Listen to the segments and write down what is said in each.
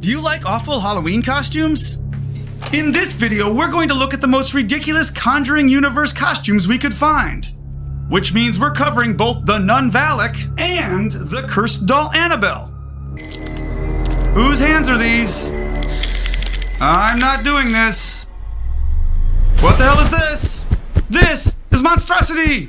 Do you like awful Halloween costumes? In this video, we're going to look at the most ridiculous Conjuring Universe costumes we could find. Which means we're covering both the nun Valak and the cursed doll Annabelle. Whose hands are these? I'm not doing this. What the hell is this? This is MONSTRRROCITY!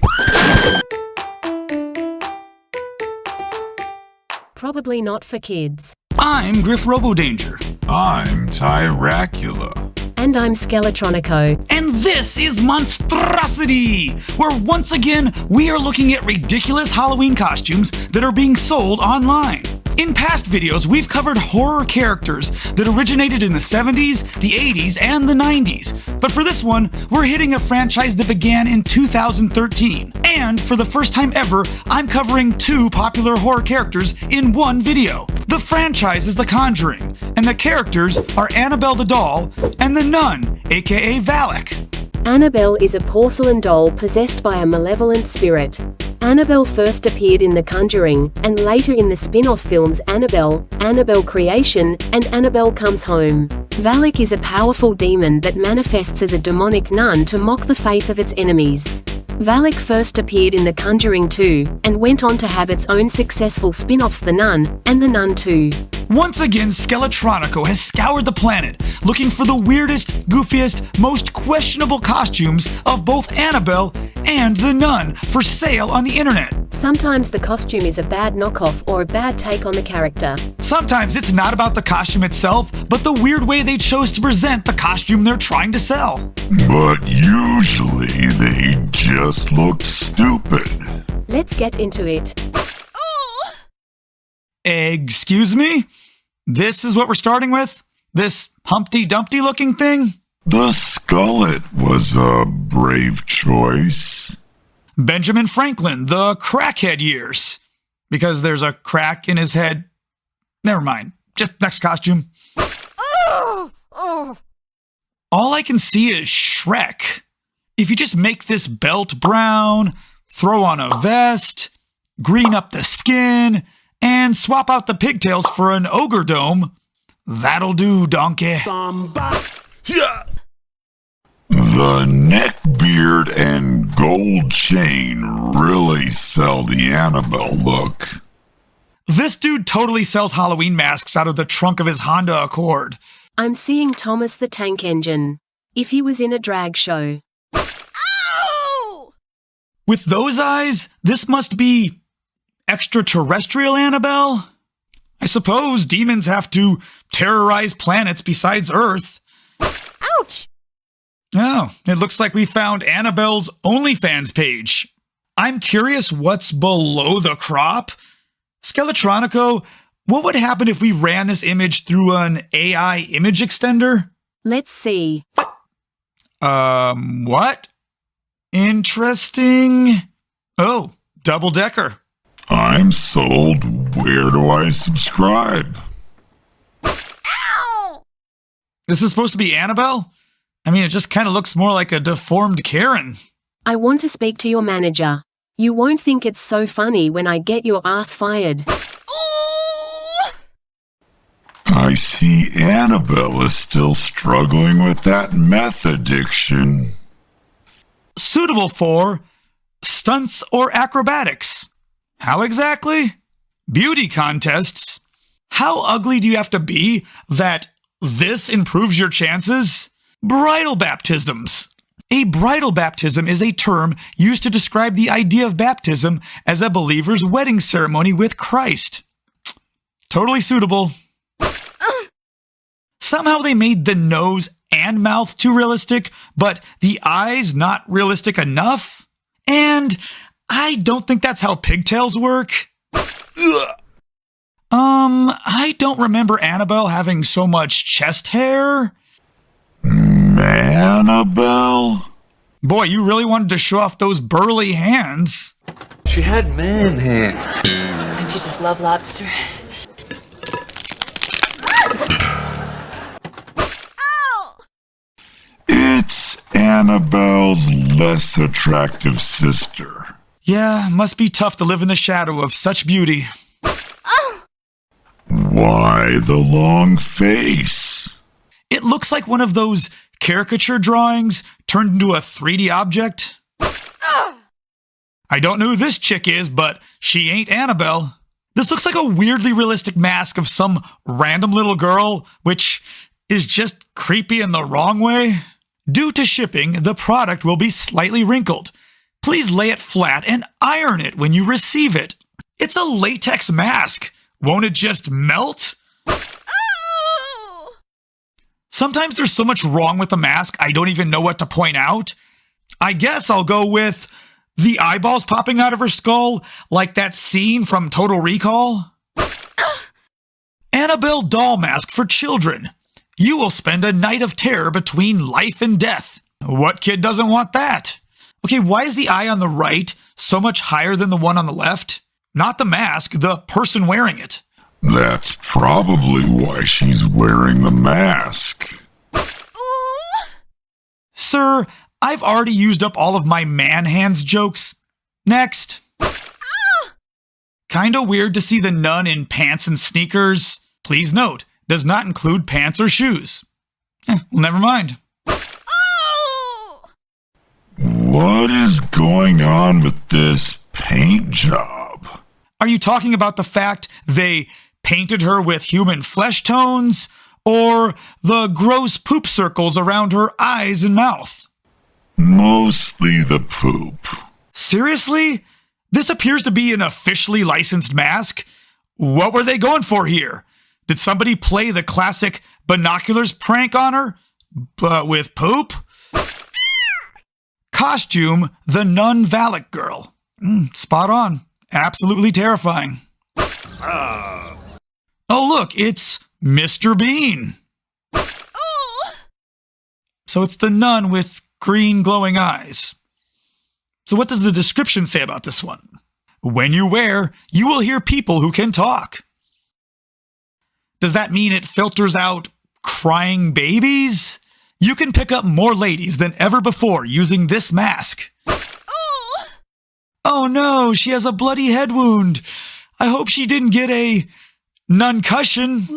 Probably not for kids. I'm Griff Robodanger. I'm Tyracula. And I'm Skeletronico. And this is MONSTRRROCITY, where once again we are looking at ridiculous Halloween costumes that are being sold online. In past videos, we've covered horror characters that originated in the 70s, the 80s, and the 90s. But for this one, we're hitting a franchise that began in 2013. And for the first time ever, I'm covering two popular horror characters in one video. The franchise is The Conjuring, and the characters are Annabelle the doll and the nun, aka Valak. Annabelle is a porcelain doll possessed by a malevolent spirit. Annabelle first appeared in The Conjuring, and later in the spin-off films Annabelle, Annabelle Creation, and Annabelle Comes Home. Valak is a powerful demon that manifests as a demonic nun to mock the faith of its enemies. Valak first appeared in The Conjuring 2, and went on to have its own successful spin-offs The Nun, and The Nun 2. Once again, Skeletronico has scoured the planet, looking for the weirdest, goofiest, most questionable costumes of both Annabelle and the nun for sale on the internet. Sometimes the costume is a bad knockoff or a bad take on the character. Sometimes it's not about the costume itself, but the weird way they chose to present the costume they're trying to sell. But usually they just look stupid. Let's get into it. Excuse me? This is what we're starting with? This Humpty Dumpty looking thing? The skullet was a brave choice. Benjamin Franklin, the crackhead years. Because there's a crack in his head. Never mind. Just next costume. All I can see is Shrek. If you just make this belt brown, throw on a vest, green up the skin, and swap out the pigtails for an ogre dome, that'll do, donkey. The neckbeard and gold chain really sell the Annabelle look. This dude totally sells Halloween masks out of the trunk of his Honda Accord. I'm seeing Thomas the Tank Engine. If he was in a drag show. Ow! With those eyes, this must be extraterrestrial Annabelle? I suppose demons have to terrorize planets besides Earth. Ouch! Oh, it looks like we found Annabelle's OnlyFans page. I'm curious what's below the crop. Skeletronico, what would happen if we ran this image through an AI image extender? Let's see. What? Interesting. Oh, double-decker. I'm sold. Where do I subscribe? Ow! This is supposed to be Annabelle? I mean, it just kind of looks more like a deformed Karen. I want to speak to your manager. You won't think it's so funny when I get your ass fired. I see Annabelle is still struggling with that meth addiction. Suitable for stunts or acrobatics. How exactly? Beauty contests. How ugly do you have to be that this improves your chances? Bridal baptisms. A bridal baptism is a term used to describe the idea of baptism as a believer's wedding ceremony with Christ. Totally suitable. Somehow they made the nose and mouth too realistic, but the eyes not realistic enough. And I don't think that's how pigtails work. I don't remember Annabelle having so much chest hair. Annabelle? Boy, you really wanted to show off those burly hands. She had man hands. Don't you just love lobster? It's Annabelle's less attractive sister. Yeah, must be tough to live in the shadow of such beauty. Why the long face? It looks like one of those caricature drawings turned into a 3D object. I don't know who this chick is, but she ain't Annabelle. This looks like a weirdly realistic mask of some random little girl, which is just creepy in the wrong way. Due to shipping, the product will be slightly wrinkled. Please lay it flat and iron it when you receive it. It's a latex mask. Won't it just melt? Sometimes there's so much wrong with the mask, I don't even know what to point out. I guess I'll go with the eyeballs popping out of her skull, like that scene from Total Recall. Annabelle doll mask for children. You will spend a night of terror between life and death. What kid doesn't want that? Okay, why is the eye on the right so much higher than the one on the left? Not the mask, the person wearing it. That's probably why she's wearing the mask. Sir, I've already used up all of my man hands jokes. Next. Kinda weird to see the nun in pants and sneakers. Please note, does not include pants or shoes. Well, never mind. What is going on with this paint job? Are you talking about the fact they painted her with human flesh tones, or the gross poop circles around her eyes and mouth? Mostly the poop. Seriously? This appears to be an officially licensed mask. What were they going for here? Did somebody play the classic binoculars prank on her, but with poop? Costume, the nun Valak girl. Spot on. Absolutely terrifying. Oh, look, it's Mr. Bean. So it's the nun with green glowing eyes. So what does the description say about this one? When you wear, you will hear people who can talk. Does that mean it filters out crying babies? You can pick up more ladies than ever before using this mask. Oh no, she has a bloody head wound. I hope she didn't get a nuncussion.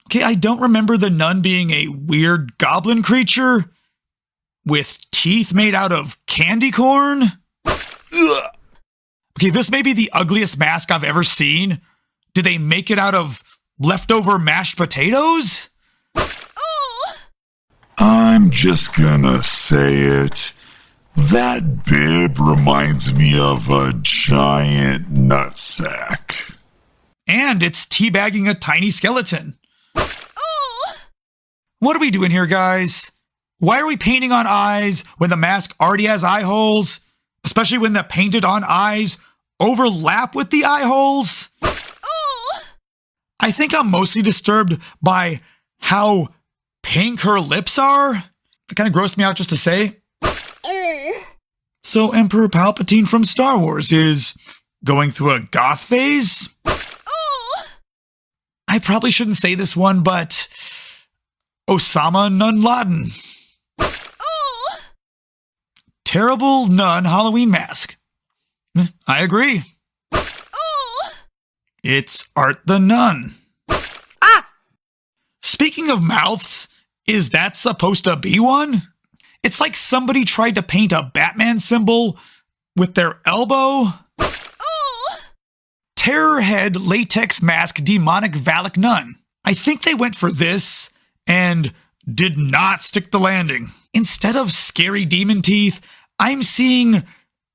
Okay, I don't remember the nun being a weird goblin creature with teeth made out of candy corn. Ugh. Okay, this may be the ugliest mask I've ever seen. Did they make it out of leftover mashed potatoes? I'm just gonna say it. That bib reminds me of a giant nutsack. And it's teabagging a tiny skeleton. What are we doing here, guys? Why are we painting on eyes when the mask already has eye holes? Especially when the painted on eyes overlap with the eye holes? I think I'm mostly disturbed by how pink her lips are. That kind of grossed me out just to say. So Emperor Palpatine from Star Wars is going through a goth phase? I probably shouldn't say this one, but Osama Nun Laden. Terrible nun Halloween mask. I agree. It's Art the Nun. Speaking of mouths, is that supposed to be one? It's like somebody tried to paint a Batman symbol with their elbow. Terror head latex mask demonic Valak nun. I think they went for this and did not stick the landing. Instead of scary demon teeth, I'm seeing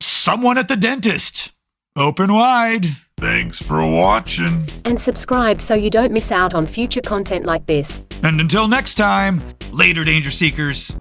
someone at the dentist. Open wide. Thanks for watching. And subscribe so you don't miss out on future content like this. And until next time, later, Danger Seekers.